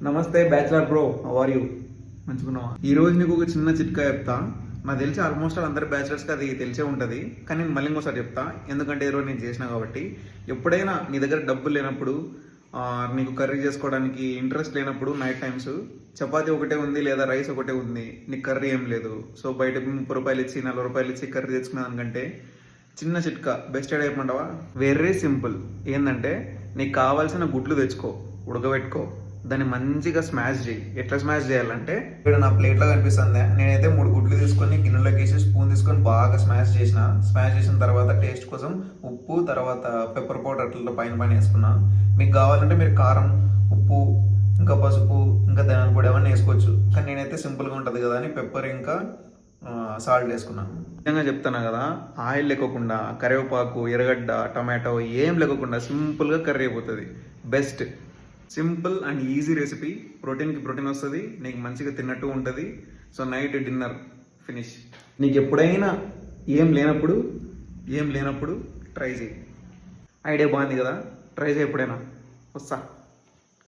నమస్తే bachelor bro, how are you? మంచుకున్నావా? ఈ రోజు నీకు ఒక చిన్న చిట్కా చెప్తా. నాకు తెలిసి ఆల్మోస్ట్ అందరి బ్యాచులర్స్కి అది తెలిసే ఉంటుంది, కానీ నేను మళ్ళీ ఇంకోసారి చెప్తా. ఎందుకంటే ఈరోజు నేను చేసిన కాబట్టి. ఎప్పుడైనా నీ దగ్గర డబ్బులు లేనప్పుడు, నీకు కర్రీ చేసుకోవడానికి ఇంట్రెస్ట్ లేనప్పుడు, నైట్ టైమ్స్ చపాతీ ఒకటే ఉంది లేదా రైస్ ఒకటే ఉంది, నీకు కర్రీ ఏం లేదు, సో బయట 30 రూపాయలు ఇచ్చి 40 రూపాయలు ఇచ్చి కర్రీ తెచ్చుకున్నానుకంటే చిన్న చిట్కా బెస్ట్ ఐడియా చెప్పమంటావా? Very simple. ఏంటంటే నీకు కావాల్సిన గుడ్లు తెచ్చుకో, ఉడకబెట్టుకో, దాన్ని మంచిగా స్మాష్ చేయి. ఎట్లా స్మాష్ చేయాలంటే ఇక్కడ నా ప్లేట్లో కనిపిస్తుంది, నేనైతే 3 గుడ్లు తీసుకొని గిన్నెలోకి వేసి స్పూన్ తీసుకొని బాగా స్మాష్ చేసిన తర్వాత టేస్ట్ కోసం ఉప్పు, తర్వాత పెప్పర్ పౌడర్ అట్లా పైన వేసుకున్నా. మీకు కావాలంటే మీరు కారం, ఉప్పు, ఇంకా పసుపు, ఇంకా ధనియాల పొడి అవన్నీ వేసుకోవచ్చు, కానీ నేనైతే సింపుల్గా ఉంటుంది కదా అని పెప్పర్ ఇంకా సాల్ట్ వేసుకున్నాను. నిజంగా చెప్తాను కదా, ఆయిల్ లేకోకుండా కరివేపాకు, ఎర్రగడ్డ, టమాటో ఏం లేకోకుండా సింపుల్గా కర్రీ అయిపోతుంది. Best simple and easy recipe. ప్రోటీన్కి ప్రోటీన్ వస్తుంది, నీకు మంచిగా తిన్నట్టు ఉంటుంది. So night dinner finish. నీకు ఎప్పుడైనా ఏం లేనప్పుడు ట్రై చేయి. ఐడియా బాగుంది కదా, ట్రై చేయి ఎప్పుడైనా. వస్తా.